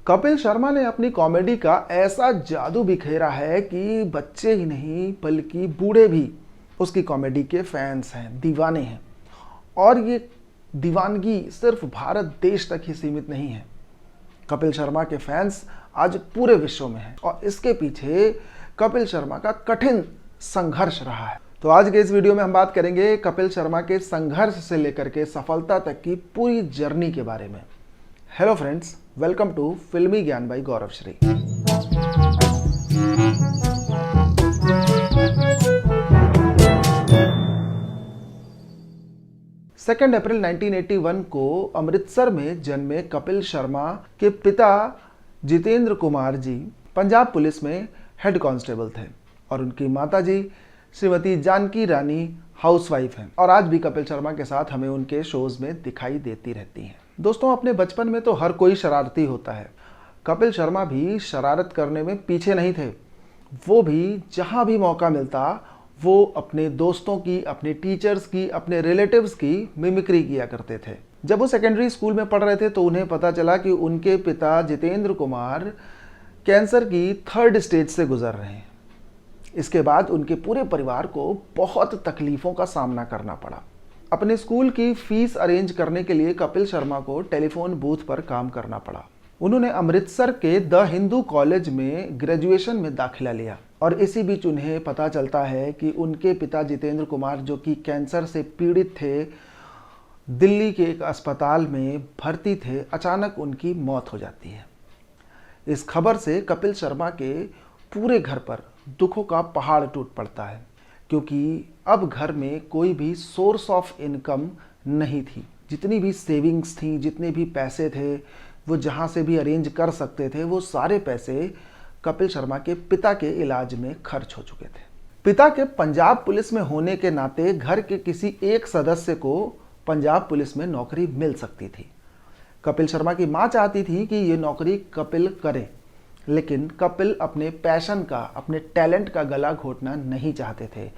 कपिल शर्मा ने अपनी कॉमेडी का ऐसा जादू बिखेरा है कि बच्चे ही नहीं बल्कि बूढ़े भी उसकी कॉमेडी के फैंस हैं, दीवाने हैं। और ये दीवानगी सिर्फ भारत देश तक ही सीमित नहीं है। कपिल शर्मा के फैंस आज पूरे विश्व में हैं और इसके पीछे कपिल शर्मा का कठिन संघर्ष रहा है। तो आज के इस वीडियो में हम बात करेंगे कपिल शर्मा के संघर्ष से लेकर के सफलता तक की पूरी जर्नी के बारे में। हेलो फ्रेंड्स, वेलकम टू फिल्मी ज्ञान by Gaurav Shri. Second April 1981 को अमृतसर में जन्मे कपिल शर्मा के पिता जितेंद्र कुमार जी पंजाब पुलिस में हेड कांस्टेबल थे और उनकी माताजी श्रीमती जानकी रानी हाउसवाइफ हैं और आज भी कपिल शर्मा के साथ हमें उनके शोज में दिखाई देती रहती हैं। दोस्तों, अपने बचपन में तो हर कोई शरारती होता है। कपिल शर्मा भी शरारत करने में पीछे नहीं थे। वो भी जहां भी मौका मिलता वो अपने दोस्तों की, अपने टीचर्स की, अपने रिलेटिव्स की मिमिक्री किया करते थे। जब वो सेकेंडरी स्कूल में पढ़ रहे थे तो उन्हें पता चला कि उनके पिता जितेंद्र कुमार कैंसर की 3rd स्टेज से गुजर रहे हैं। इसके बाद उनके पूरे परिवार को बहुत तकलीफ़ों का सामना करना पड़ा। अपने स्कूल की फीस अरेंज करने के लिए कपिल शर्मा को टेलीफोन बूथ पर काम करना पड़ा। उन्होंने अमृतसर के द हिंदू कॉलेज में ग्रेजुएशन में दाखिला लिया और इसी बीच उन्हें पता चलता है कि उनके पिता जितेंद्र कुमार, जो कि कैंसर से पीड़ित थे, दिल्ली के एक अस्पताल में भर्ती थे। अचानक उनकी मौत हो जाती है। इस खबर से कपिल शर्मा के पूरे घर पर दुखों का पहाड़ टूट पड़ता है, क्योंकि अब घर में कोई भी सोर्स ऑफ इनकम नहीं थी। जितनी भी सेविंग्स थी, जितने भी पैसे थे, वो जहाँ से भी अरेंज कर सकते थे, वो सारे पैसे कपिल शर्मा के पिता के इलाज में खर्च हो चुके थे। पिता के पंजाब पुलिस में होने के नाते घर के किसी एक सदस्य को पंजाब पुलिस में नौकरी मिल सकती थी। कपिल शर्मा की माँ चाहती थी कि ये नौकरी कपिल करे, लेकिन कपिल अपने पैशन का, अपने टैलेंट का गला घोटना नहीं चाहते थे।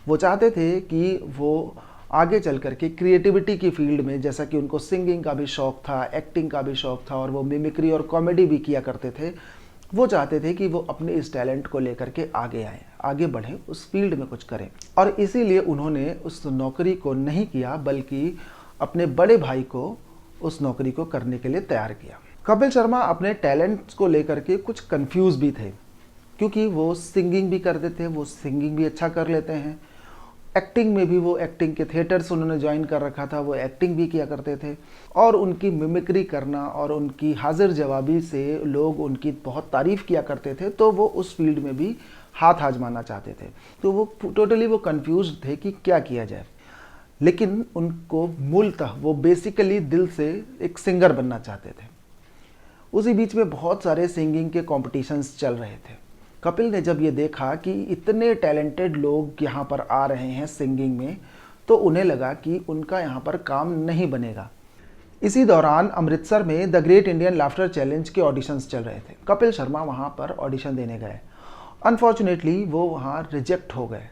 वो चाहते थे कि वो आगे चल कर के क्रिएटिविटी की फील्ड में, जैसा कि उनको सिंगिंग का भी शौक़ था, एक्टिंग का भी शौक़ था और वो मिमिक्री और कॉमेडी भी किया करते थे। वो चाहते थे कि वो अपने इस टैलेंट को लेकर के आगे आएँ, आगे बढ़ें, उस फील्ड में कुछ करें। और इसीलिए उन्होंने उस नौकरी को नहीं किया, बल्कि अपने बड़े भाई को उस नौकरी को करने के लिए तैयार किया। कपिल शर्मा अपने टैलेंट्स को लेकर के कुछ कंफ्यूज भी थे, क्योंकि वो सिंगिंग भी करते थे, वो सिंगिंग भी अच्छा कर लेते हैं। एक्टिंग में भी वो एक्टिंग के थिएटर्स उन्होंने ज्वाइन कर रखा था, वो एक्टिंग भी किया करते थे और उनकी मिमिक्री करना और उनकी हाजिर जवाबी से लोग उनकी बहुत तारीफ़ किया करते थे। तो वो उस फील्ड में भी हाथ आजमाना चाहते थे। तो वो टोटली वो कंफ्यूज थे कि क्या किया जाए, लेकिन उनको मूलतः वो बेसिकली दिल से एक सिंगर बनना चाहते थे। उसी बीच में बहुत सारे सिंगिंग के कॉम्पिटिशन्स चल रहे थे। कपिल ने जब ये देखा कि इतने टैलेंटेड लोग यहाँ पर आ रहे हैं सिंगिंग में, तो उन्हें लगा कि उनका यहाँ पर काम नहीं बनेगा। इसी दौरान अमृतसर में the great Indian laughter challenge के ऑडिशंस चल रहे थे। कपिल शर्मा वहाँ पर ऑडिशन देने गए। अनफॉर्चुनेटली वो वहाँ रिजेक्ट हो गए।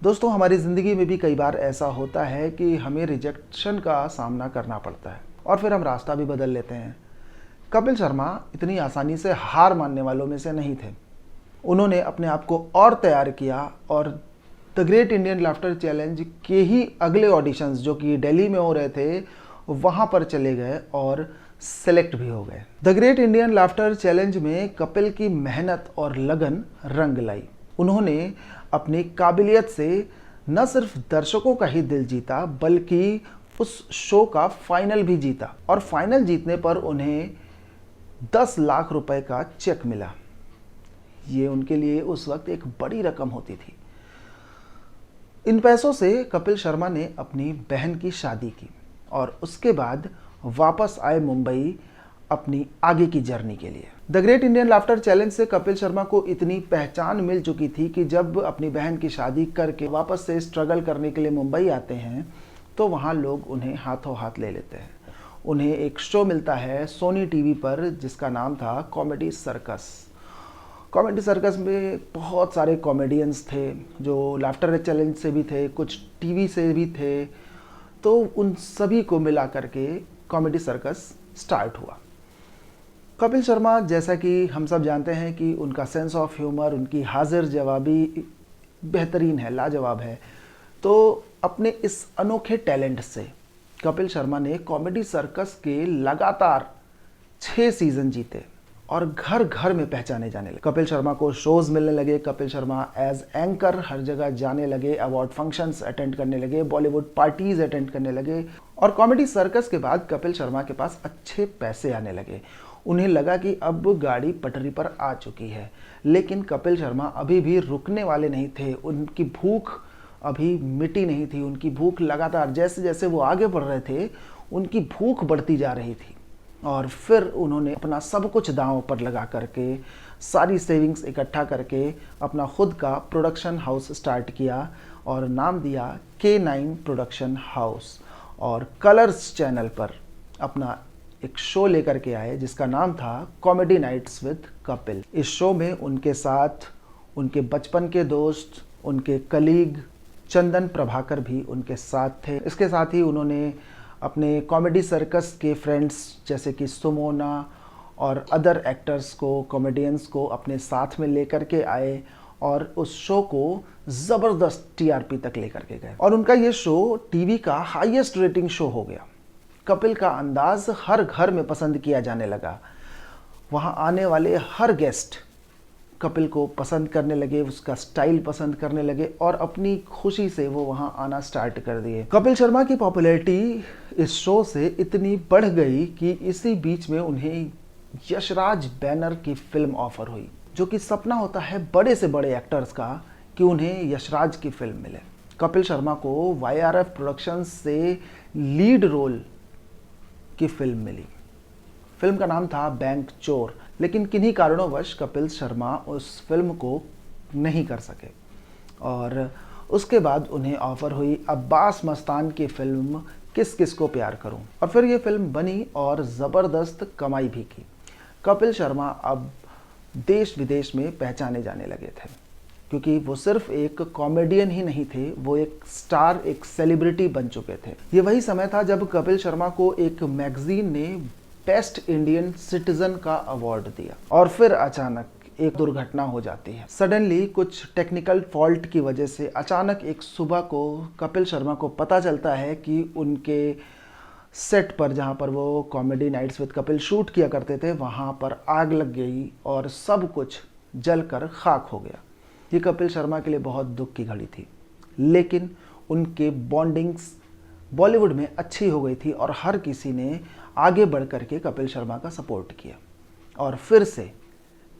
दोस्तों, हमारी ज़िंदगी में भी कई बार ऐसा होता है कि हमें रिजेक्शन का सामना करना पड़ता है और फिर हम रास्ता भी बदल लेते हैं। कपिल शर्मा इतनी आसानी से हार मानने वालों में से नहीं थे। उन्होंने अपने आप को और तैयार किया और the great Indian laughter challenge के ही अगले ऑडिशंस, जो कि दिल्ली में हो रहे थे, वहाँ पर चले गए और सेलेक्ट भी हो गए। The great Indian laughter challenge में कपिल की मेहनत और लगन रंग लाई। उन्होंने अपनी काबिलियत से न सिर्फ दर्शकों का ही दिल जीता, बल्कि उस शो का फाइनल भी जीता और फाइनल जीतने पर उन्हें 10 लाख रुपए का चेक मिला। ये उनके लिए उस वक्त एक बड़ी रकम होती थी। इन पैसों से कपिल शर्मा ने अपनी बहन की शादी की और उसके बाद वापस आए मुंबई अपनी आगे की जर्नी के लिए। The great Indian laughter challenge से कपिल शर्मा को इतनी पहचान मिल चुकी थी कि जब अपनी बहन की शादी करके वापस से स्ट्रगल करने के लिए मुंबई आते हैं तो वहाँ लोग उन्हें हाथों हाथ ले लेते हैं। उन्हें एक शो मिलता है सोनी टीवी पर जिसका नाम था कॉमेडी सर्कस। कॉमेडी सर्कस में बहुत सारे कॉमेडियंस थे जो लाफ्टर चैलेंज से भी थे, कुछ टीवी से भी थे। तो उन सभी को मिला करके कॉमेडी सर्कस स्टार्ट हुआ। कपिल शर्मा, जैसा कि हम सब जानते हैं कि उनका सेंस ऑफ ह्यूमर, उनकी हाजिर जवाबी बेहतरीन है, लाजवाब है। तो अपने इस अनोखे टैलेंट से कपिल शर्मा ने कॉमेडी सर्कस के लगातार 6 सीजन जीते और घर घर में पहचाने जाने लगे। कपिल शर्मा को शोज मिलने लगे, कपिल शर्मा एज एंकर हर जगह जाने लगे, अवार्ड फंक्शंस अटेंड करने लगे, बॉलीवुड पार्टीज अटेंड करने लगे और कॉमेडी सर्कस के बाद कपिल शर्मा के पास अच्छे पैसे आने लगे। उन्हें लगा कि अब गाड़ी पटरी पर आ चुकी है, लेकिन कपिल शर्मा अभी भी रुकने वाले नहीं थे। उनकी भूख अभी मिटी नहीं थी, उनकी भूख लगातार, जैसे जैसे वो आगे बढ़ रहे थे उनकी भूख बढ़ती जा रही थी। और फिर उन्होंने अपना सब कुछ दांव पर लगा करके, सारी सेविंग्स इकट्ठा करके अपना खुद का प्रोडक्शन हाउस स्टार्ट किया और नाम दिया K9 प्रोडक्शन हाउस। और कलर्स चैनल पर अपना एक शो लेकर के आए जिसका नाम था कॉमेडी नाइट्स विद कपिल। इस शो में उनके साथ उनके बचपन के दोस्त, उनके कलीग चंदन प्रभाकर भी उनके साथ थे। इसके साथ ही उन्होंने अपने कॉमेडी सर्कस के फ्रेंड्स जैसे कि सुमोना और अदर एक्टर्स को, कॉमेडियंस को अपने साथ में लेकर के आए और उस शो को ज़बरदस्त TRP तक लेकर के गए। और उनका ये शो टीवी का हाईएस्ट रेटिंग शो हो गया। कपिल का अंदाज हर घर में पसंद किया जाने लगा। वहाँ आने वाले हर गेस्ट कपिल को पसंद करने लगे, उसका स्टाइल पसंद करने लगे और अपनी खुशी से वो वहाँ आना स्टार्ट कर दिए। कपिल शर्मा की पॉपुलैरिटी इस शो से इतनी बढ़ गई कि इसी बीच में उन्हें यशराज बैनर की फिल्म ऑफर हुई, जो कि सपना होता है बड़े से बड़े एक्टर्स का कि उन्हें यशराज की फिल्म मिले। कपिल शर्मा को YRF प्रोडक्शंस से लीड रोल की फिल्म मिली। फिल्म का नाम था बैंक चोर, लेकिन किन्हीं कारणोंवश कपिल शर्मा उस फिल्म को नहीं कर सके और उसके बाद उन्हें ऑफर हुई अब्बास मस्तान की फिल्म किस किस को प्यार करूं और फिर ये फिल्म बनी और ज़बरदस्त कमाई भी की। कपिल शर्मा अब देश विदेश में पहचाने जाने लगे थे, क्योंकि वो सिर्फ एक कॉमेडियन ही नहीं थे, वो एक स्टार, एक सेलिब्रिटी बन चुके थे। ये वही समय था जब कपिल शर्मा को एक मैगजीन ने बेस्ट इंडियन सिटीजन का अवार्ड दिया और फिर अचानक एक दुर्घटना हो जाती है। सडनली कुछ टेक्निकल फॉल्ट की वजह से अचानक एक सुबह को कपिल शर्मा को पता चलता है कि उनके सेट पर, जहाँ पर वो comedy nights with Kapil shoot किया करते थे, वहाँ पर आग लग गई और सब कुछ जलकर खाक हो गया। ये कपिल शर्मा के लिए बहुत दुख की घड़ी थी, लेकिन उनके बॉन्डिंग्स बॉलीवुड में अच्छी हो गई थी और हर किसी ने आगे बढ़ करके कपिल शर्मा का सपोर्ट किया और फिर से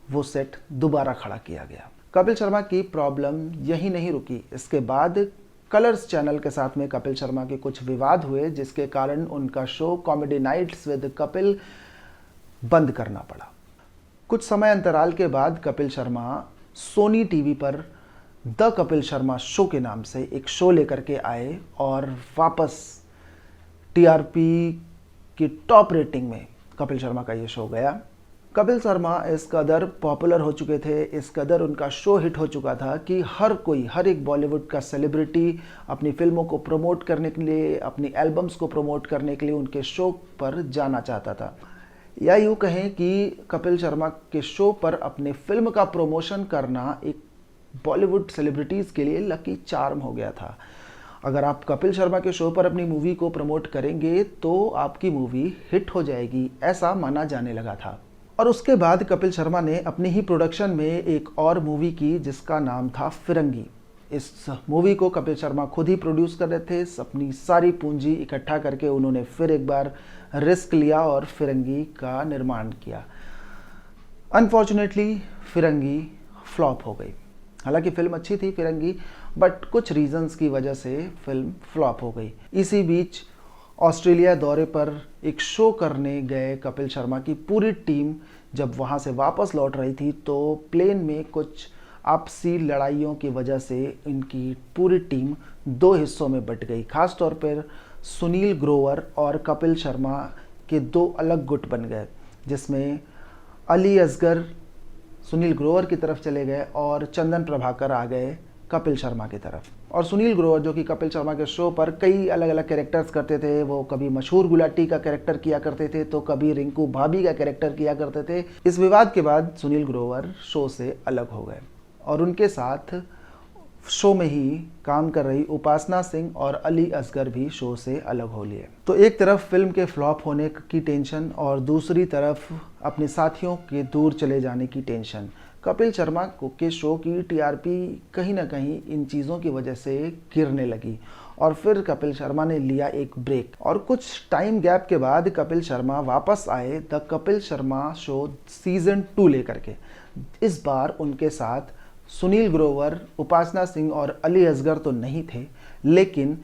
वो सेट दोबारा खड़ा किया गया। कपिल शर्मा की प्रॉब्लम यही नहीं रुकी। इसके बाद कलर्स चैनल के साथ में कपिल शर्मा के कुछ विवाद हुए, जिसके कारण उनका show comedy nights with Kapil बंद करना पड़ा। कुछ समय अंतराल के बाद कपिल शर्मा सोनी टीवी पर द कपिल शर्मा शो के नाम से एक शो लेकर के आए और वापस TRP की टॉप रेटिंग में कपिल शर्मा का ये शो गया। कपिल शर्मा इस कदर पॉपुलर हो चुके थे, इस कदर उनका शो हिट हो चुका था कि हर कोई, हर एक बॉलीवुड का सेलिब्रिटी अपनी फिल्मों को प्रमोट करने के लिए, अपनी एल्बम्स को प्रमोट करने के लिए उनके शो पर जाना चाहता था। या यूँ कहें कि कपिल शर्मा के शो पर अपने फिल्म का प्रमोशन करना एक बॉलीवुड सेलिब्रिटीज़ के लिए लकी चार्म हो गया था। अगर आप कपिल शर्मा के शो पर अपनी मूवी को प्रमोट करेंगे तो आपकी मूवी हिट हो जाएगी, ऐसा माना जाने लगा था। और उसके बाद कपिल शर्मा ने अपनी ही प्रोडक्शन में एक और मूवी की जिसका नाम था फिरंगी। इस मूवी को कपिल शर्मा खुद ही प्रोड्यूस कर रहे थे। अपनी सारी पूंजी इकट्ठा करके उन्होंने फिर एक बार रिस्क लिया और फिरंगी का निर्माण किया। अनफॉर्चुनेटली फिरंगी फ्लॉप हो गई। हालांकि फिल्म अच्छी थी फिरंगी, बट कुछ रीजंस की वजह से फिल्म फ्लॉप हो गई। इसी बीच ऑस्ट्रेलिया दौरे पर एक शो करने गए कपिल शर्मा की पूरी टीम जब वहाँ से वापस लौट रही थी तो प्लेन में कुछ आपसी लड़ाइयों की वजह से इनकी पूरी टीम 2 हिस्सों में बट गई। खास तौर पर सुनील ग्रोवर और कपिल शर्मा के 2 अलग गुट बन गए, जिसमें अली असगर सुनील ग्रोवर की तरफ चले गए और चंदन प्रभाकर आ गए कपिल शर्मा की तरफ। और सुनील ग्रोवर जो कि कपिल शर्मा के शो पर कई अलग अलग कैरेक्टर्स करते थे, वो कभी मशहूर गुलाटी का कैरेक्टर किया करते थे तो कभी रिंकू भाभी का कैरेक्टर किया करते थे। इस विवाद के बाद सुनील ग्रोवर शो से अलग हो गए और उनके साथ शो में ही काम कर रही उपासना सिंह और अली असगर भी शो से अलग हो लिए। तो एक तरफ फिल्म के फ्लॉप होने की टेंशन और दूसरी तरफ अपने साथियों के दूर चले जाने की टेंशन। कपिल शर्मा के शो की टीआरपी कहीं ना कहीं इन चीज़ों की वजह से गिरने लगी और फिर कपिल शर्मा ने लिया एक ब्रेक और कुछ टाइम गैप के बाद कपिल शर्मा वापस आए the Kapil Sharma show season 2 लेकर के। इस बार उनके साथ सुनील ग्रोवर, उपासना सिंह और अली असगर तो नहीं थे, लेकिन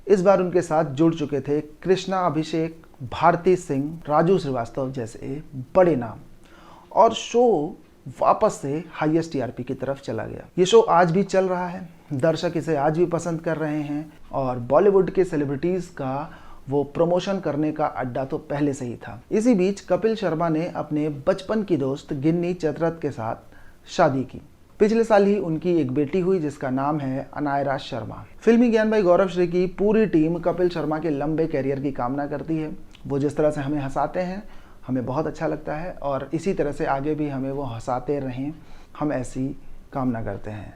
इस बार उनके साथ जुड़ चुके थे कृष्णा अभिषेक, भारती सिंह, राजू श्रीवास्तव जैसे बड़े नाम और शो वापस से हाईएस्ट टीआरपी की तरफ चला गया। ये शो आज भी चल रहा है, दर्शक इसे आज भी पसंद कर रहे हैं और बॉलीवुड के सेलिब्रिटीज़ का वो प्रमोशन करने का अड्डा तो पहले से ही था। इसी बीच कपिल शर्मा ने अपने बचपन की दोस्त गिन्नी चतरथ के साथ शादी की। पिछले साल ही उनकी एक बेटी हुई जिसका नाम है अनायरा शर्मा। फिल्मी ज्ञान भाई गौरव श्री की पूरी टीम कपिल शर्मा के लंबे कैरियर की कामना करती है। वो जिस तरह से हमें हंसाते हैं हमें बहुत अच्छा लगता है और इसी तरह से आगे भी हमें वो हंसाते रहें, हम ऐसी कामना करते हैं।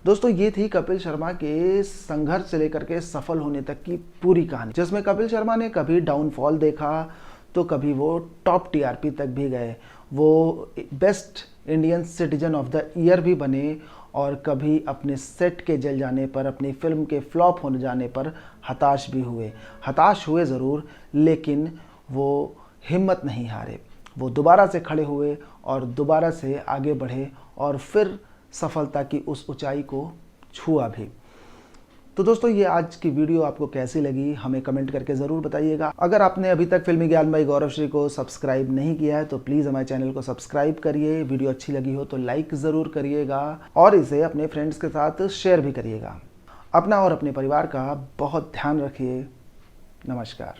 दोस्तों, ये थी कपिल शर्मा के संघर्ष से लेकर के सफल होने तक की पूरी कहानी, जिसमें कपिल शर्मा ने कभी डाउनफॉल देखा तो कभी वो टॉप टीआरपी तक भी गए, वो best Indian citizen of the year भी बने और कभी अपने सेट के जल जाने पर, अपनी फिल्म के फ्लॉप होने जाने पर हताश भी हुए। हताश हुए ज़रूर, लेकिन वो हिम्मत नहीं हारे। वो दोबारा से खड़े हुए और दोबारा से आगे बढ़े और फिर सफलता की उस ऊंचाई को छुआ भी। तो दोस्तों, ये आज की वीडियो आपको कैसी लगी हमें कमेंट करके ज़रूर बताइएगा। अगर आपने अभी तक फिल्मी ज्ञान भाई गौरव श्री को सब्सक्राइब नहीं किया है तो प्लीज़ हमारे चैनल को सब्सक्राइब करिए। वीडियो अच्छी लगी हो तो लाइक ज़रूर करिएगा और इसे अपने फ्रेंड्स के साथ शेयर भी करिएगा। अपना और अपने परिवार का बहुत ध्यान रखिए। नमस्कार।